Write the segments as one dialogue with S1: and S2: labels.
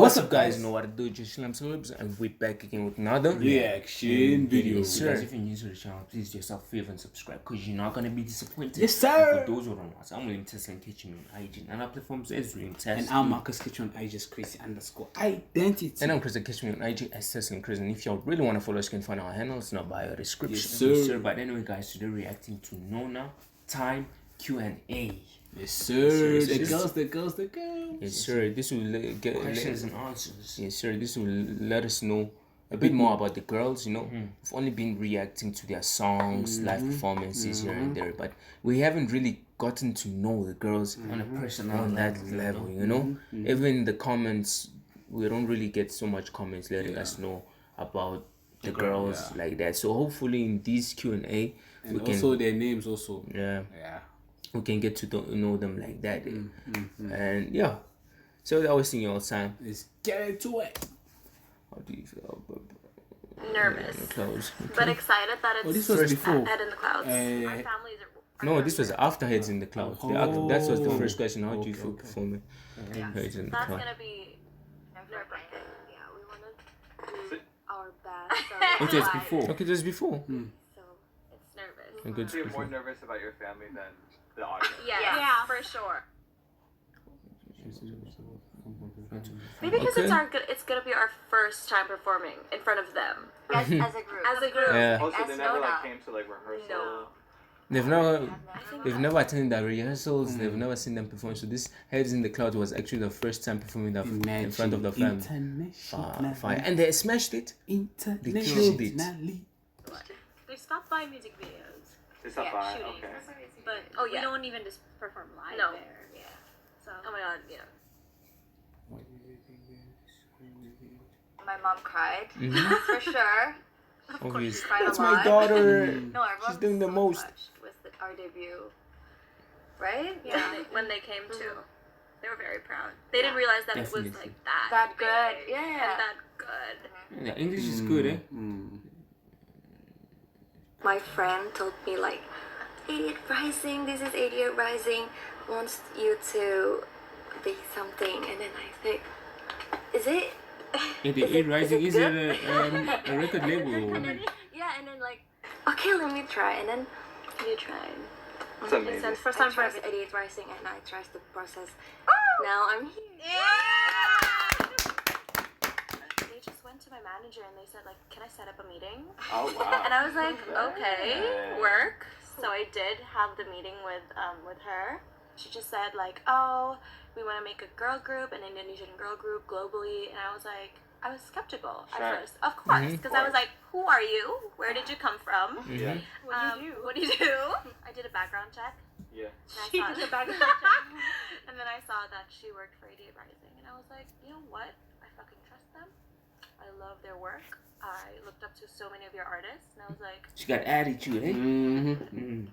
S1: What's up, guys? You know what to do? Just SNOILLIBS, and we're back again with another
S2: reaction video.
S1: Yes, sir.
S3: Guys, if you're new to the channel, please do yourself a favor and subscribe, because you're not gonna be disappointed.
S2: Yes, sir.
S3: And for those who don't know us, I'm William Tesla and catching me on IG and other platforms as William Tesla.
S2: And I'm Marcus Kitchen on IG as Crazy_Identity.
S1: And I'm Chris and catch me on IG as Tesla and Chris. And if y'all really want to follow us, you can find our handles in our bio description.
S2: Yes, sir.
S3: Yes, sir. But anyway, guys, today reacting to Nona Time Q&A.
S2: Yes, sir.
S1: Yes,
S2: The
S1: sir.
S2: girls.
S1: Yes, sir. This will get
S3: Questions and answers.
S1: Yes, sir. This will let us know a bit more about the girls. You know, we've only been reacting to their songs, live performances here and there, but we haven't really gotten to know the girls
S3: On a personal
S1: on that level. You know, even in the comments, we don't really get so much comments letting us know about the girls like that. So hopefully in these Q&A,
S2: And
S1: we can
S2: also their names also.
S1: yeah, we can get to know them like that. And yeah, so without wasting your time,
S2: Let's get into it.
S1: how do you feel about
S4: Nervous,
S1: clothes?
S4: but excited that it's
S2: This was before.
S4: Head in the Clouds. Our families are.
S1: No, this was after Heads in the Clouds. That was the first question. How do you feel performing Heads in the
S4: That's
S1: Clouds?
S4: gonna be nerve-wracking. Yeah, we wanted to do our best.
S2: It was before.
S1: Okay, this was before.
S4: So it's nervous.
S1: Okay,
S5: So you're more nervous about your family than the audience.
S4: Yeah, for sure. Maybe because it's gonna be our first time performing in front of them
S6: As a group.
S4: as a group.
S1: Yeah.
S5: Also,
S6: As
S5: they never
S6: Nona.
S5: came to rehearsal.
S4: No.
S1: They've never attended the rehearsals. They've never seen them perform. So this Heads in the Clouds was actually the first time performing that in front of the family. Fire. And they smashed it. They killed it.
S7: They stopped by music videos,
S5: They stopped by. Okay.
S7: but we don't even just perform live
S4: No.
S7: there. Yeah. So
S4: Oh my god, yeah.
S6: My mom cried, for sure.
S1: Obviously.
S6: Cried
S1: That's
S6: a
S1: my
S6: lot.
S1: daughter.
S6: No, everyone's
S1: She's doing the
S6: so
S1: most.
S6: touched with our debut. Right?
S4: Yeah, when they came too, they were very proud. They didn't realize that it was
S3: Definitely.
S4: like that.
S6: That good.
S4: big
S6: Yeah.
S4: And that good.
S3: Yeah, English is good, eh?
S6: My friend told me like, 88 Rising, this is 88 Rising, wants you to be something. And then I think, is it?
S3: 88 Rising, is
S6: good?
S3: it a record label?
S6: Yeah, and then like, okay, let me try. And then you tried.
S5: It's amazing.
S6: So first time for 88 Rising, and I tried the process. Now I'm here. They just went to my manager and they said like, can I set up a meeting?
S5: Oh, wow.
S4: And I was like, okay, work. So I did have the meeting with her. She just said like, oh, we want to make a girl group, an Indonesian girl group globally. And I was like, I was skeptical at first, of course, because I was like, who are you? Where did you come from?
S5: Yeah.
S4: What do you do? I did a background check.
S5: Yeah.
S4: And I saw and then I saw that she worked for 88 Rising, and I was like, you know what? I fucking trust them. I love their work. I looked up to so many of your artists, and I was like,
S3: She got attitude, eh?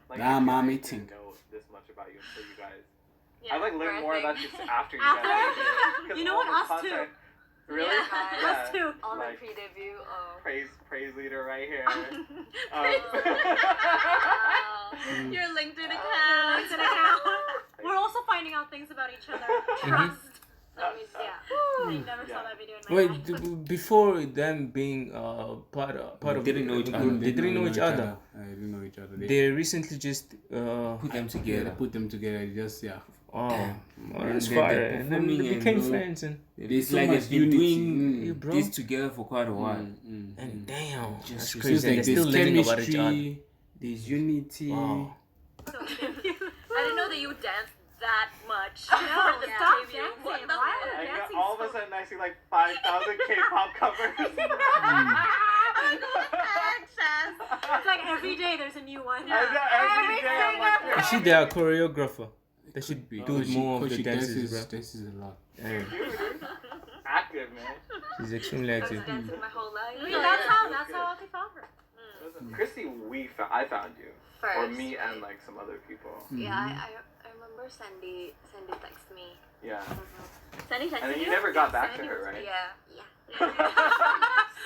S5: Like,
S2: Nah,
S5: I
S2: mommy
S5: didn't
S2: think.
S5: know this much about you until you guys.
S4: yeah,
S5: I learned more about you after you
S7: After?
S5: guys.
S7: You know what? Us too.
S5: Really?
S4: Yeah.
S7: us too.
S6: On the
S5: Like,
S6: pre-debut. Oh.
S5: praise leader right here.
S4: your LinkedIn
S7: LinkedIn
S4: account.
S7: account. We're also finding out things about each other. Trust.
S4: That means,
S7: I never saw that video in my life.
S1: Wait, before them being part of
S3: didn't know each other.
S1: They didn't know each other.
S2: I didn't know each other.
S1: They recently just
S3: Put them
S2: They
S3: together.
S2: put them together. Just
S1: that's
S3: then
S1: fire.
S3: they're
S1: And then they
S3: performing
S1: became
S3: and,
S1: friends and
S3: It's
S2: so
S3: like
S2: much
S3: they've been
S2: unity.
S3: doing
S1: bro.
S3: this together for quite a while.
S1: and damn, that's
S3: Just
S1: crazy.
S2: Feels
S1: And
S2: like
S1: they're still
S2: there's
S1: learning about each other.
S2: chemistry. There's unity.
S1: Wow.
S4: I didn't know that you danced that much.
S7: No,
S4: for the
S7: stop
S4: debut.
S7: dancing.
S4: What the
S7: Why
S4: fuck?
S7: would
S5: And
S7: dancing
S5: all of a sudden I see 5,000 K-pop covers.
S7: It's like every day there's a new one.
S5: Every day I'm like,
S1: Is she their choreographer? They should
S2: Be-
S1: do more of the
S2: she
S1: dances, bro.
S2: dances a lot.
S1: Yeah,
S5: active, man.
S1: she's extremely
S4: I was
S1: active.
S4: dancing my whole life.
S7: I mean, that's how they found her.
S5: Chrissy, I found you. Or
S6: First,
S5: me
S6: right?
S5: and some other people.
S6: Yeah, I remember Sandy texted me.
S5: Yeah.
S4: Sandy texted
S5: And then you
S4: you?
S5: never got back to
S4: Sandy
S5: her,
S4: was-
S5: right?
S6: Yeah.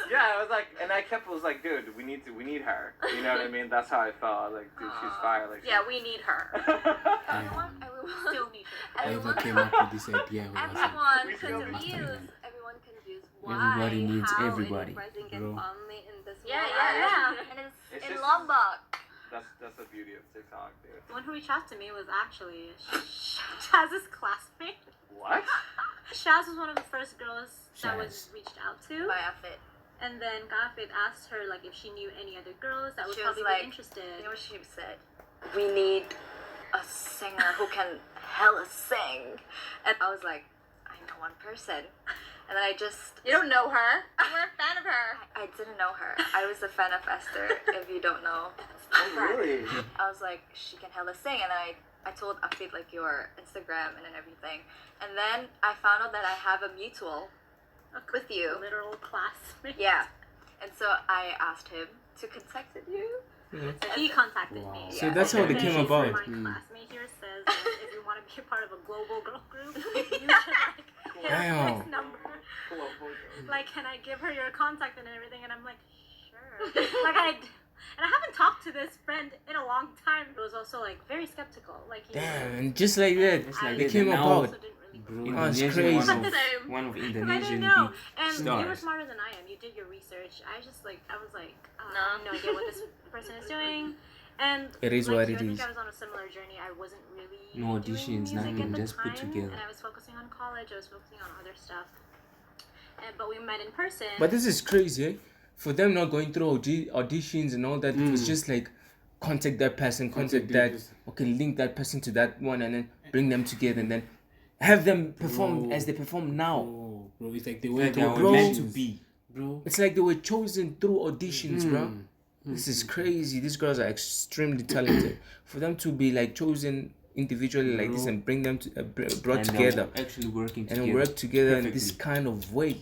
S5: Yeah, I was like, and I was like, dude, we need her. You know what I mean? That's how I felt. I was like, dude, she's fire. Like,
S4: Yeah, we need her.
S6: Everyone
S7: Still need her.
S2: I ever
S6: everyone,
S2: came up with this idea.
S6: everyone
S5: We still need
S6: confused. Everyone everyone confused why
S3: Everybody needs
S6: how
S3: everybody,
S6: Rising can
S3: bro.
S6: find me in this
S4: Yeah,
S6: world.
S4: yeah.
S6: And it's
S5: It's
S6: in
S5: just-
S6: Lombok.
S5: That's the beauty of TikTok, dude.
S7: The one who reached out to me was actually Shaz's classmate.
S5: What?
S7: Shaz was one of the first girls that was
S3: Shaz.
S7: reached out to.
S6: By outfit.
S7: And then Gafit asked her like if she knew any other girls that would
S6: She was
S7: probably
S6: like,
S7: be interested.
S6: You know what she said? We need a singer who can hella sing. And I was like, I know one person. And then I just...
S4: You don't know her. We're a fan of her.
S6: I didn't know her. I was a fan of Esther, if you don't know.
S5: Oh, really?
S6: I was like, she can hella sing. And then I told Afid like your Instagram and then everything. And then I found out that I have a mutual with you.
S7: Literal classmate.
S6: Yeah. And so I asked him to contact you.
S7: So he contacted
S3: Wow.
S7: me.
S1: So
S6: Yeah.
S1: that's how they
S7: And
S1: came
S7: then
S1: about.
S7: My classmate here says that if you want to be a part of a global girl group, you should like hit
S1: Damn.
S7: this number. Like, can I give her your contact and everything? And I'm like, sure. And I haven't talked to this friend in a long time. It was also like very skeptical. Like, he
S1: Damn, and just like that,
S7: I
S1: they
S3: that.
S1: came
S3: Now-
S1: about.
S7: also didn't really
S3: Bro,
S1: Oh, it's
S3: Indonesian,
S1: crazy.
S3: one of
S7: Because I
S3: Indonesian
S7: didn't know.
S3: big
S7: And you were
S3: stars.
S7: smarter than I am. You did your research. I was like, I
S4: No.
S7: have no idea what this person is doing. And
S1: It is
S7: like
S1: what
S7: you,
S1: it
S7: I think
S1: is.
S7: I was on a similar journey. I wasn't really
S3: No
S7: doing
S3: auditions,
S7: music
S3: nothing,
S7: at the
S3: just put
S7: time,
S3: together.
S7: and I was focusing on college. I was focusing on other stuff. But we met in person.
S1: But this is crazy, eh? For them not going through auditions and all that, it was just like contact that person, contact that, okay, link that person to that one, and then bring them together, and then have them perform
S2: Bro.
S1: as they perform now.
S2: Bro, it's like they
S3: Like
S2: went
S3: they
S2: to
S3: were
S1: bro.
S3: meant to be.
S2: Bro.
S1: It's like they were chosen through auditions, bro. This is crazy. These girls are extremely talented. For them to be like chosen individually like this and bring them to brought
S3: And
S1: together
S3: they're actually working
S1: and
S3: together.
S1: work together in this
S3: perfectly.
S1: kind of way.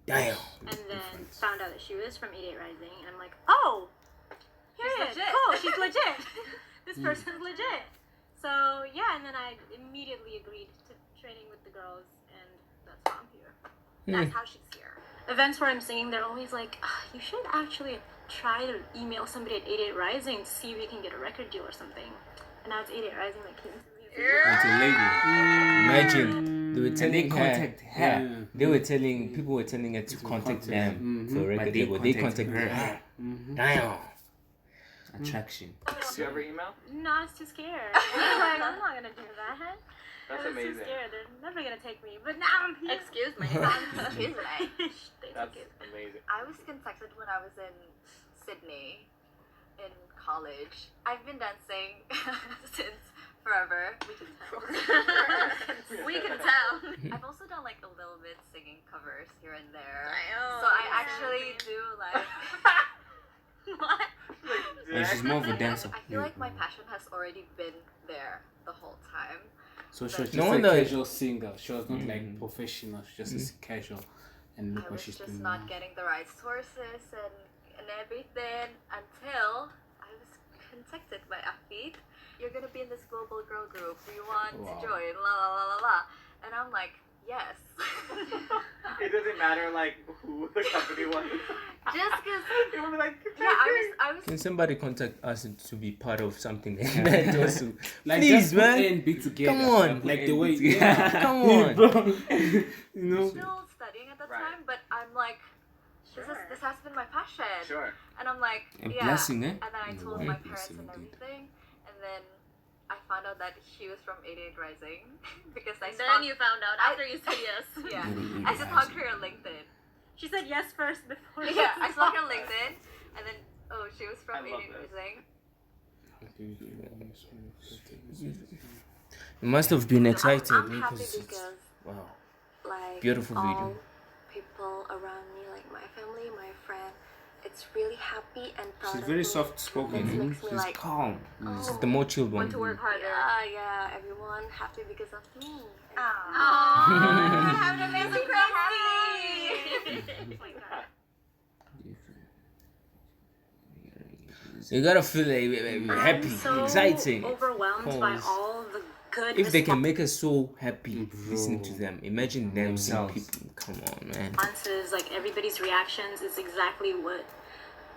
S1: Damn.
S7: And then found out that she was from 88 Rising, and I'm like, oh, period,
S4: legit.
S7: cool, she's legit. This person's legit. So yeah, and then I immediately agreed to training with the girls, and that's how I'm here. That's how she's here. Events where I'm singing, they're always like, you should actually try to email somebody at 88 Rising to see if you can get a record deal or something. And now it's 88 Rising that came to me.
S3: It's a label.
S1: Imagine they were
S3: And they
S1: telling her.
S3: contact her.
S1: They were telling people were telling her to contact them for a record
S3: But they
S1: label. They
S3: contacted
S1: contacted
S3: her.
S1: her. Damn.
S3: Attraction.
S5: Do you ever email?
S7: No, I was too scared. I was like, I'm not gonna do that.
S5: That's
S7: I was
S5: amazing.
S7: too scared. They're never gonna take me. But now I'm here.
S4: Excuse me.
S6: Excuse me.
S7: They
S5: That's
S7: took it.
S5: amazing.
S6: I was contacted when I was in Sydney in college. I've been dancing since forever.
S4: We can tell.
S6: I've also done like a little bit singing covers here and there.
S4: Oh,
S6: So I actually do like.
S4: What?
S3: Yeah, she's more of a dancer.
S6: I feel like my passion has already been there the whole time.
S2: So she was just
S1: No
S2: a
S1: wonder-
S2: casual singer. She was not like professional. She was just casual. And look
S6: I
S2: what
S6: was
S2: she's
S6: just
S2: doing
S6: not
S2: now.
S6: getting the right sources and everything until I was contacted by Afid. You're gonna be in this global girl group. Do you want to join? La la la la la. And I'm like, yes.
S5: It doesn't matter like who the company was.
S6: Just because,
S5: It would be like,
S6: yeah, I was
S1: Can somebody contact us to be part of something like that also?
S2: Like
S1: Please,
S2: just put A
S1: man.
S2: and B together.
S1: Come on.
S2: Like the way.
S3: Yeah.
S1: Come on.
S2: Bro. You know.
S6: still studying at the
S5: Right.
S6: time, but I'm like, this has been my passion.
S5: sure.
S6: And I'm like,
S3: A
S6: yeah.
S3: blessing, eh?
S6: And then I told
S3: Wow.
S6: my
S3: Blessing
S6: parents and
S3: indeed.
S6: everything, and then I found out that she was from 88 Rising because I
S4: Then you found out after you said yes.
S6: yeah,
S3: 88
S6: I stalked her on LinkedIn.
S7: She said yes first before.
S6: Yeah, I stalked her on LinkedIn, and then she was
S5: I
S6: from
S5: love
S6: 88
S5: this.
S6: Rising.
S1: It must have been exciting
S6: I'm happy
S1: because it's,
S6: because
S1: wow.
S6: like
S1: Beautiful
S6: all
S1: video.
S6: people around me, like my family, my friend, it's really happy and proud
S3: She's
S6: of
S3: very
S6: me.
S3: soft spoken.
S6: This makes me
S3: She's
S6: like,
S3: calm.
S1: This is the more chilled
S4: Want
S1: one.
S4: to work harder.
S6: yeah, everyone happy because of me.
S4: Aww. Have an amazing Christy.
S7: Oh my god.
S1: You gotta feel like, happy,
S7: I'm so
S1: exciting.
S7: overwhelmed by
S1: Cause
S7: all the good.
S1: if they can make us so happy, listen to them. Imagine them seeing
S3: Themselves.
S1: people. Come on, man.
S7: responses, like everybody's reactions, is exactly what,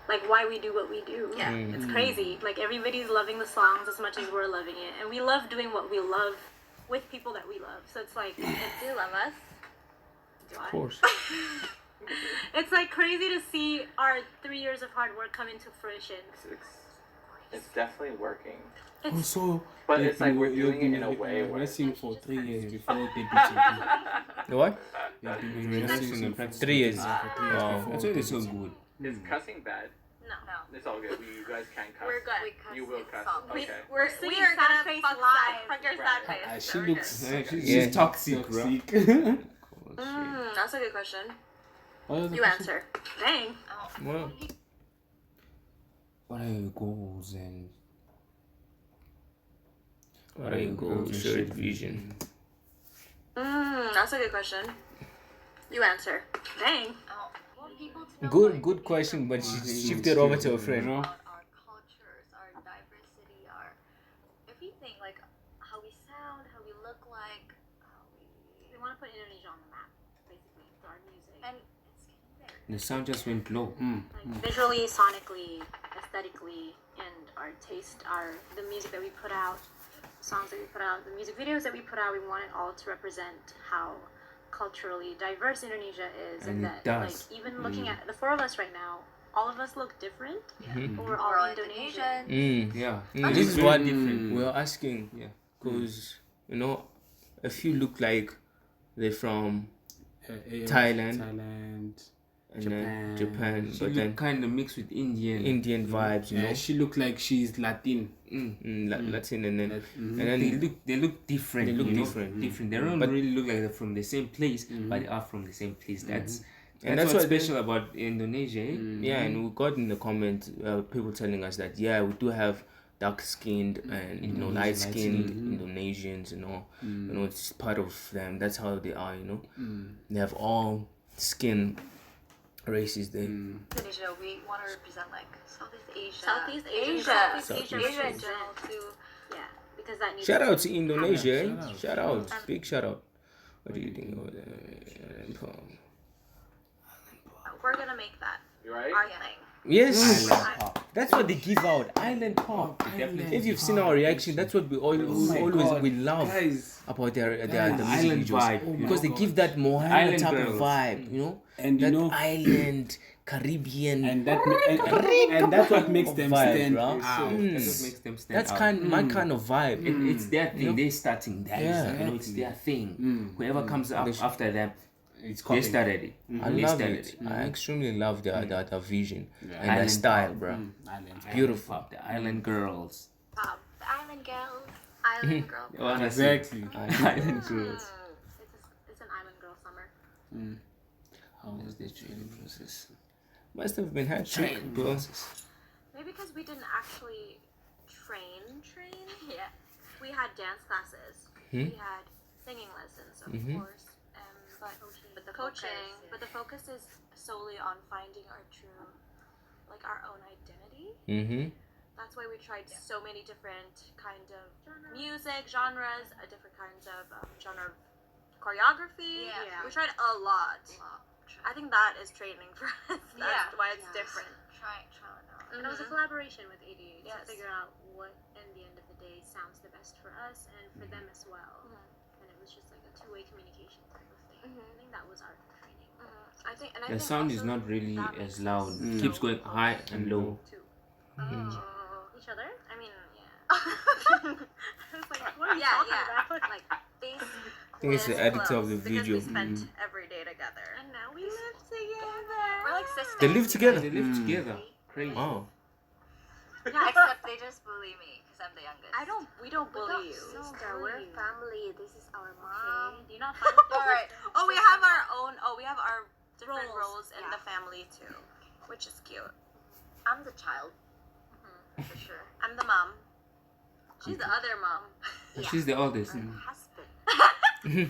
S7: like why we do what we do.
S4: Yeah.
S7: It's crazy. Like everybody's loving the songs as much as we're loving it, and we love doing what we love with people that we love. So it's like,
S4: Do you love us?
S7: Do
S1: Of
S7: I?
S1: course.
S7: It's like crazy to see our 3 years of hard work come into fruition.
S5: It's definitely working.
S2: Also,
S5: But it's like we're doing it in a way where
S2: rehearsing for 3 years before debuting.
S1: The what?
S2: You've been rehearsing for
S1: 3 years.
S2: For 3 years
S1: Wow.
S2: before
S3: That's why they're so
S2: debuting.
S3: good.
S5: is cussing bad?
S6: No.
S5: It's all good. You guys can cuss.
S6: We're good. We cuss
S5: You will
S6: in
S5: cuss.
S6: songs.
S5: Okay.
S7: We're
S6: We
S7: singing
S6: are
S7: sad
S6: gonna
S7: face
S6: fuck
S7: live.
S6: fuck your
S5: Right.
S6: sad face.
S2: She
S6: We're
S2: looks.
S6: good.
S2: She's
S1: Yeah.
S3: Toxic, bro.
S4: That's a good question.
S2: What was the
S4: You
S2: question?
S4: answer.
S7: Dang.
S1: Well,
S3: What are your goals and
S1: what are your goals, shared vision?
S4: That's a good question. You answer.
S7: Dang.
S6: Want people to know
S1: Good question, but she shifted over to a friend.
S6: about our cultures, our diversity, our everything, like how we sound, how we look like, how
S7: We want to put Indonesia on the map, basically, through our music.
S6: and it's getting there.
S3: the sound just went low?
S7: Like visually, sonically, aesthetically, and our taste, the music that we put out, songs that we put out, the music videos that we put out, we want it all to represent how culturally diverse Indonesia is,
S3: And it
S7: that
S3: does.
S7: like even looking at the four of us right now, all of us look different, but we're all
S6: We're all
S7: Indonesian.
S6: Indonesian.
S3: Yeah.
S1: This is
S3: Very
S1: what
S3: different.
S1: we're asking.
S3: Yeah.
S1: Because, you know, a few look like they're from
S2: Thailand.
S1: Thailand. and
S2: Japan.
S1: then Japan,
S3: She
S1: but
S3: look
S1: then
S3: kind of mixed with Indian.
S1: Indian vibes, you know,
S2: Yeah, she looked like she's Latin.
S1: Latin, and then
S2: Mhm.
S1: and then
S3: They look different.
S1: They look
S3: you know?
S1: different.
S3: Different. They don't
S1: But-
S3: really look like they're from the same place, but they are from the same place. That's
S1: And
S3: that's
S1: that's
S3: what's
S1: what
S3: special about Indonesia. Eh?
S1: yeah, and we got in the comment people telling us that yeah, we do have dark skinned and you know light skinned Indonesians, you know it's part of them. That's how they are, you know. They have all skin races there.
S6: Indonesia, we want to represent like Southeast Asia.
S7: Southeast Asia.
S6: Asia.
S1: Southeast
S6: Asia in
S1: Asia.
S6: general too.
S7: Yeah, because that needs
S1: Shout out to Indonesia, eh?
S2: Shout
S1: Shout out, big shout out. What do you think over there?
S4: We're gonna make that
S5: Right?
S4: our thing.
S1: Yes,
S3: Island pop.
S1: that's what they give out. Island pop. If you've seen our reaction, that's what we always we love
S2: Guys,
S1: about the music
S3: Island
S1: videos
S3: vibe,
S1: because they
S2: God.
S1: give that Mohammed
S3: Island
S1: type of
S3: girls.
S1: vibe, you know,
S2: and you
S1: that
S2: know,
S1: island Caribbean.
S2: and that's what makes them
S1: Vibe,
S2: stand
S1: bro.
S2: out.
S3: That's what makes them stand
S1: That's
S3: out.
S1: my kind of vibe.
S3: It's their thing. They're starting that.
S1: Yeah.
S3: You know, it's their thing. Whoever comes up after them,
S2: It's
S3: they
S2: copying.
S3: started it.
S1: I
S3: They
S1: love
S3: started
S1: it. I extremely love the vision and the
S3: Island
S1: style,
S3: pop.
S1: bro.
S2: Island.
S1: Beautiful.
S3: Pop, the island girls.
S6: The Island Girls.
S4: Island girl.
S3: Honestly,
S2: Exactly.
S3: island girls.
S7: it's an island girl summer.
S3: How was the training process?
S1: Must have been hectic, bro.
S4: Maybe because we didn't actually train.
S6: Yeah.
S4: We had dance classes. We had singing lessons, of course. But the coaching, but the focus is solely on finding our true, like our own identity.
S1: Mm-hmm.
S4: That's why we tried so many different kind of music genres, different kinds of genre of choreography.
S6: Yeah.
S4: We tried a lot. I think that is training for us. That's
S6: Yeah.
S4: why it's different.
S6: Try it out.
S7: And it was a collaboration with ADA
S4: Yes.
S7: to figure out what, in the end of the day, sounds the best for us and for them as well. And it was just like a two-way communication type of thing. I think that was our training.
S4: I think, and I
S3: The
S4: think
S3: sound is
S4: also
S3: not really
S4: that
S3: as
S4: makes
S3: loud.
S4: us
S3: It keeps going high and low.
S7: Too.
S4: Oh.
S7: Each other?
S4: I mean,
S7: I was like, what are you talking about?
S4: like face.
S1: I think it's the editor of the video.
S4: Because we spent every day together.
S7: And now we live together.
S4: We're like sisters.
S1: They live together.
S3: They live together. Crazy.
S1: Wow.
S6: Except they just bully me because I'm the youngest.
S4: We don't bully you.
S6: Sister, we're family. This is our mom.
S7: Do you not find
S6: All right.
S4: Oh, we have our own. Oh, we have our different roles in
S6: Yeah.
S4: the family too, which is cute.
S6: I'm the child. For sure.
S4: I'm the mom. She's the other mom.
S3: She's the oldest.
S6: Husband.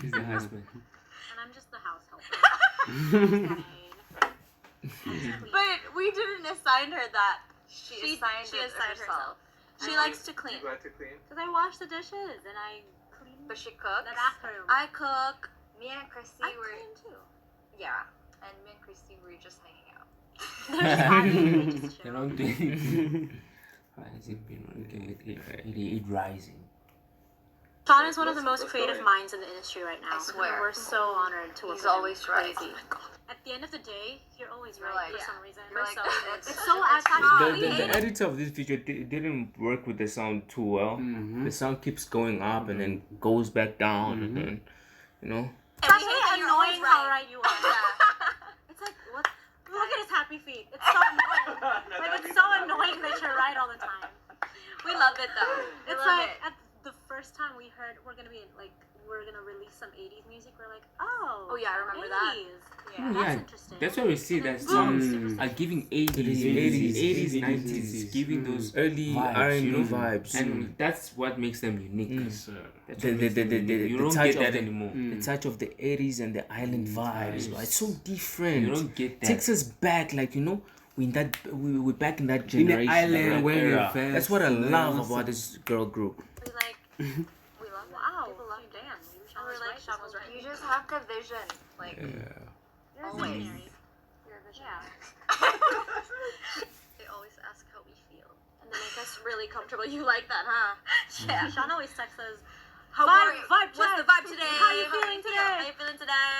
S3: She's the husband.
S7: And I'm just the house helper.
S4: But we didn't assign her that.
S6: She assigned
S4: herself. She likes to clean.
S5: You like to clean?
S7: Because I wash the dishes and I clean
S6: But she cooks.
S7: the bathroom.
S4: I cook.
S6: Me and Christy
S4: I
S6: were
S4: clean too.
S6: yeah, and me and Christy were just hanging out.
S7: They're just happy. They just
S3: They
S7: chill.
S3: don't do How has it been working with it rising?
S7: Sean is one of the most
S5: Let's
S7: creative
S5: go.
S7: minds in the industry right now.
S6: I swear.
S7: And we're so honored to work
S6: He's
S7: with him.
S6: always right.
S7: Crazy. At the end of the day, you're always
S6: You're
S7: right
S6: like-
S7: for some reason.
S6: You're
S7: We're
S6: like,
S7: so
S6: it's-
S7: it's so
S6: it's
S7: actually
S1: The editor of this video didn't work with the sound too well. The sound keeps going up and then goes back down, and then, you know.
S7: It's actually
S6: You're
S7: annoying
S6: always
S7: how
S6: right.
S7: right you are. It's like, what? Look at his happy feet. It's so annoying. Like, it's so annoying that you're right all the time.
S6: We love it though. We
S7: It's
S6: love
S7: like,
S6: it.
S7: at the first time we heard we're gonna release some 80s music, we're like, oh.
S6: Oh, yeah, I remember that.
S7: 80s.
S3: Oh,
S7: That's
S3: yeah,
S7: interesting.
S3: that's why we see that
S7: Boom.
S3: songs are giving 80s, 90s, giving those
S1: Early
S3: vibes,
S1: R&B
S3: you know?
S1: vibes.
S3: And that's what makes them unique.
S2: Sir.
S3: That's
S1: The-
S3: what makes them
S1: the-
S3: unique.
S1: the-
S3: You
S1: the
S3: don't
S1: touch
S3: get
S1: of
S3: that
S1: the-
S3: anymore.
S1: The touch of the 80s and the island vibes, bro. It's so different.
S3: You don't get that.
S1: Takes us back, like, you know, we're back in that
S2: In
S1: generation.
S2: the island
S1: bro.
S2: where
S3: era.
S2: we
S1: That's what I love about this girl group.
S6: We like. We love
S7: Wow.
S6: People love
S7: Damn. Maybe Sean
S6: And
S7: was
S6: we're like,
S7: right. Sean was right.
S6: You just have the vision. Like,
S7: You're a
S6: always.
S7: visionary.
S6: your vision.
S7: Yeah.
S6: They always ask how we feel.
S4: And they make us really comfortable. You like that, huh?
S6: Yeah.
S7: Sean always texts us,
S6: How
S7: Vibe-
S6: are you?
S7: vibe
S6: What's
S7: check.
S6: the vibe today?
S7: How you feeling today?
S6: How you feeling today?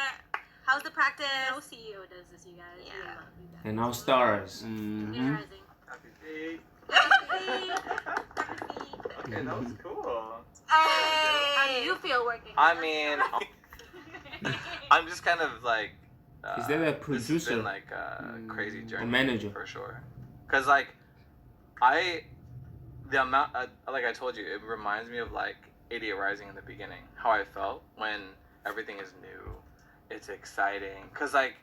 S6: How's the practice?
S7: no CEO does this, you guys. We
S6: Yeah.
S7: love you guys.
S3: And now stars.
S7: New Rising.
S5: Happy feet.
S6: Happy feet.
S5: Okay, that was cool.
S6: How do you feel working?
S5: I mean, I'm just kind of like.
S3: Is that a
S5: This has
S3: producer?
S5: been like a crazy journey.
S3: manager?
S5: for sure. Cause like, the amount, like I told you, it reminds me of like Idiot Rising in the beginning. How I felt when everything is new, it's exciting. Cause like,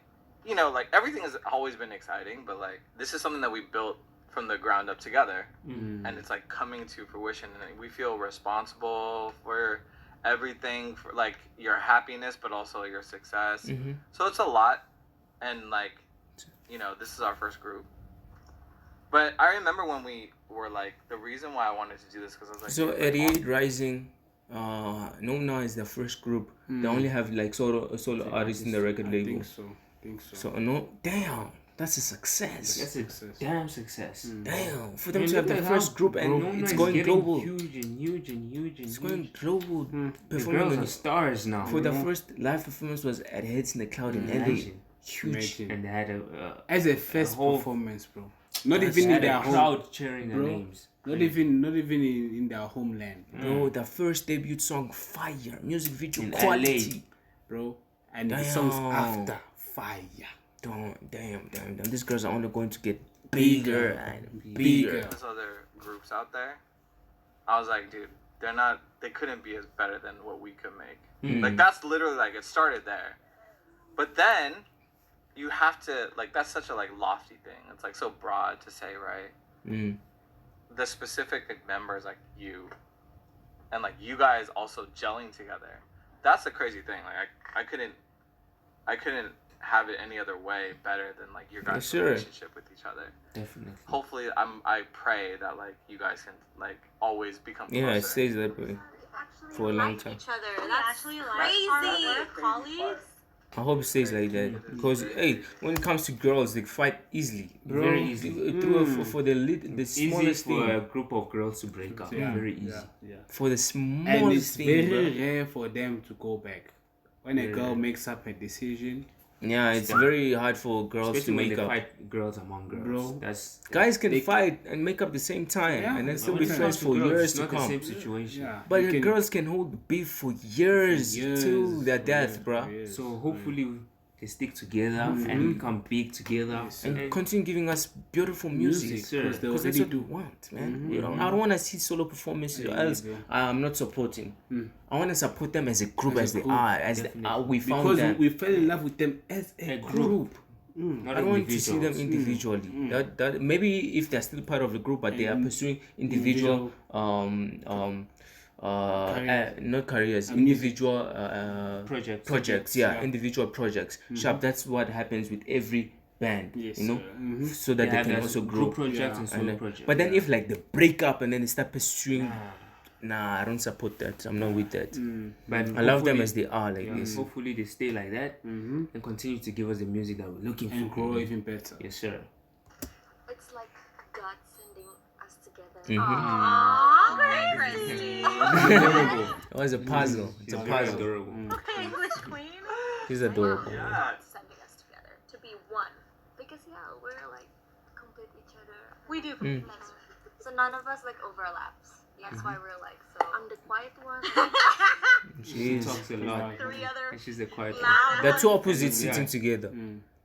S5: you know, like everything has always been exciting, but like this is something that we built from the ground up together, and it's like coming to fruition, and we feel responsible for everything, for like your happiness, but also your success. So it's a lot, and like, you know, this is our first group. But I remember when we were like, the reason why I wanted to do this because I was like,
S1: So
S5: dude,
S1: 88 Rising, Nona is the first group. They only have like solo artists in the record
S2: I
S1: label.
S2: think so.
S1: So no, damn, that's a success.
S3: That's a damn success.
S1: Damn, for them
S3: I mean,
S1: to have
S3: look
S1: the
S3: at
S1: first
S3: how
S1: group and
S3: Nona
S1: it's
S3: is
S1: going
S3: getting
S1: global.
S3: Huge and huge and huge and
S1: It's
S3: huge.
S1: going global.
S3: The
S1: Performing
S3: girls
S1: on
S3: are stars now.
S1: for the first live performance was at Heads in the Cloud in LA.
S3: Imagine.
S1: Huge.
S2: Imagine.
S3: And they had a
S2: As a first
S3: whole-
S2: performance, bro. Not
S3: they
S2: even in
S3: had
S2: their
S3: a
S2: home.
S3: crowd cheering their
S2: bro.
S3: names.
S2: Not even in their homeland,
S1: Bro, the first debut song, fire, music video
S3: In
S1: quality.
S2: bro. And the songs
S1: Damn.
S2: after fire.
S1: Damn. These girls are only going to get bigger and bigger.
S2: Bigger.
S5: there's other groups out there. I was like, dude, they couldn't be as better than what we could make. Like that's literally like it started there. But then you have to like that's such a like lofty thing. It's like so broad to say, right? The specific like, members like you and like you guys also gelling together. That's the crazy thing. Like I couldn't have it any other way better than like your guys'
S1: sure.
S5: relationship with each other.
S3: Definitely.
S5: Hopefully I pray that like you guys can like always become closer.
S1: Yeah, it stays that way for a long time.
S6: Each other.
S7: We
S6: That's
S7: actually like
S6: crazy.
S7: our colleagues.
S1: I hope it stays like that because hey, when it comes to girls, they fight easily, bro.
S3: Very easy.
S1: For the
S3: Easy
S1: smallest
S3: for a
S1: thing,
S3: group of girls to break up.
S2: Yeah,
S3: Very easy.
S2: Yeah.
S1: for the
S2: And
S1: smallest
S2: it's
S1: thing,
S2: very
S1: bro.
S2: rare for them to go back. When a girl makes up a decision,
S1: Yeah, it's very hard for girls
S3: Especially
S1: to
S3: when
S1: make
S3: they
S1: up.
S3: fight girls among girls.
S2: Bro.
S3: That's
S1: Guys can fight and make up the same time,
S2: Yeah,
S1: and then
S2: but
S1: still
S2: when
S1: be
S2: it
S1: friends
S3: to
S1: for
S3: girls,
S1: years
S3: it's
S1: to
S3: not the
S1: come.
S3: same situation.
S2: yeah.
S1: But
S2: you
S1: the
S2: can-
S1: girls can hold beef for years,
S2: years,
S1: till their
S2: for
S1: death,
S2: years,
S1: bro.
S2: for years.
S3: So hopefully they stick together and become big together.
S2: Yes,
S1: And continue giving us beautiful music.
S2: Music,
S3: sir.
S2: because they
S1: Because that's
S2: already
S1: what we
S2: do.
S1: want, man. You know, I don't want to see solo performances, or else
S2: bro.
S1: I'm not supporting. I want to support them as a group,
S2: As
S1: as
S2: a
S1: they
S2: group,
S1: are, as we found
S2: Because
S1: them.
S2: we fell in love with them as a group.
S3: Not
S1: I don't want to see them
S3: individuals.
S1: individually. That maybe if they're still part of the group, but they are pursuing individual not careers, individual
S3: Projects.
S1: yeah, individual projects. Sharp. That's what happens with every band,
S2: Yes,
S1: you know,
S2: sir.
S1: so that they
S3: have
S1: can
S3: that
S1: also
S3: group
S1: grow.
S3: projects and
S1: And
S3: solo
S1: then-
S3: projects.
S1: but then if like they break up and then they start pursuing, nah, I don't support that. I'm not with that.
S3: But
S1: I love them
S3: hopefully-
S1: as they are, like
S3: yeah,
S1: this.
S3: hopefully they stay like that and continue to give us the music that we're looking
S2: And
S3: for.
S2: grow even better.
S3: Yes, sir.
S6: It's like God sending us together together.
S4: Aww, Christy.
S1: It was a puzzle. It's a puzzle.
S3: Adorable.
S7: Okay, English queen.
S1: She's adorable.
S5: Yeah.
S6: Sending us together to be one. Because we're like complete each other.
S7: We do.
S6: That's- So none of us like overlaps. That's why we're like so. I'm the quiet one.
S3: She
S1: Jeez.
S3: talks a lot.
S7: 3 other
S3: And she's the quiet one.
S7: loud.
S1: The two opposites
S3: Yeah.
S1: sitting together.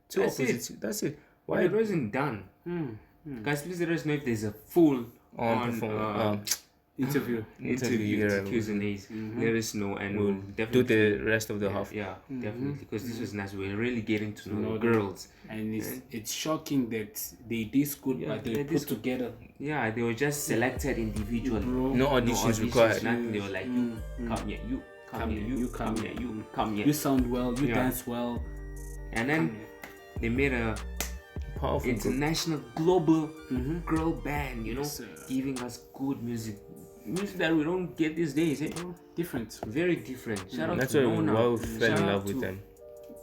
S1: Two
S3: That's
S1: opposites. That's it.
S3: Why
S1: Why
S3: it wasn't done? Guys, please let us know if there's a full on
S2: Interview.
S1: interview here?
S3: Q's and A's. Let us know and we'll
S1: Do
S3: definitely
S1: the rest of the half.
S3: Yeah, definitely, because this was nice. We're really getting to know
S2: know
S3: the girls.
S2: And it's shocking that they did good,
S3: Yeah,
S2: but they
S3: they
S2: put
S3: did good.
S2: together.
S3: Yeah, they were just selected individually.
S2: Bro.
S1: No auditions required.
S3: Nothing. They were like, you come here, you come here, you come here, you come here.
S2: You sound well. You
S3: Yeah.
S2: dance well.
S3: And then they made a
S1: Powerful group.
S3: international, global girl band. You know,
S2: Yes, sir.
S3: giving us good music that we don't get these days. Eh?
S2: Different.
S3: Very different. Shout out
S1: That's
S3: to
S1: why
S3: Nona.
S1: we fell in
S3: Shout
S1: love
S3: out
S1: with
S3: to
S1: them.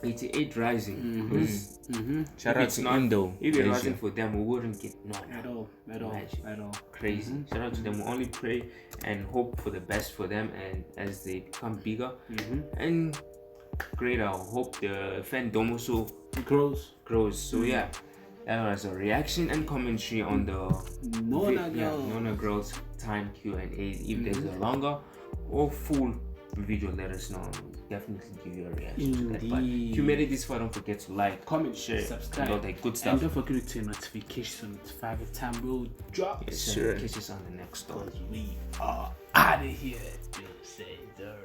S3: 88 Rising.
S1: Shout
S3: If
S1: out
S3: it's
S1: to
S3: not-
S1: Indo.
S3: If it
S1: Asia.
S3: wasn't for them, we wouldn't get
S2: At
S3: Nona.
S2: all. At all.
S3: Imagine.
S2: At all.
S3: Crazy. Shout out to them. We only pray and hope for the best for them, and as they become bigger and greater, I hope the fandom also
S2: It grows.
S3: grows. So yeah, that was a reaction and commentary on the
S2: Nona girl.
S3: Nona Girls time Q&A. If there's a longer or full video, let us know. Definitely give you a reaction to that. But if you made it this far, don't forget to like,
S2: Comment,
S3: share,
S2: subscribe,
S3: and all that good
S2: And
S3: stuff.
S2: don't forget to turn notifications. 5 of time will drop.
S1: Yes,
S3: So
S1: sure.
S3: catch us on the next story.
S2: We are out of here. You say there.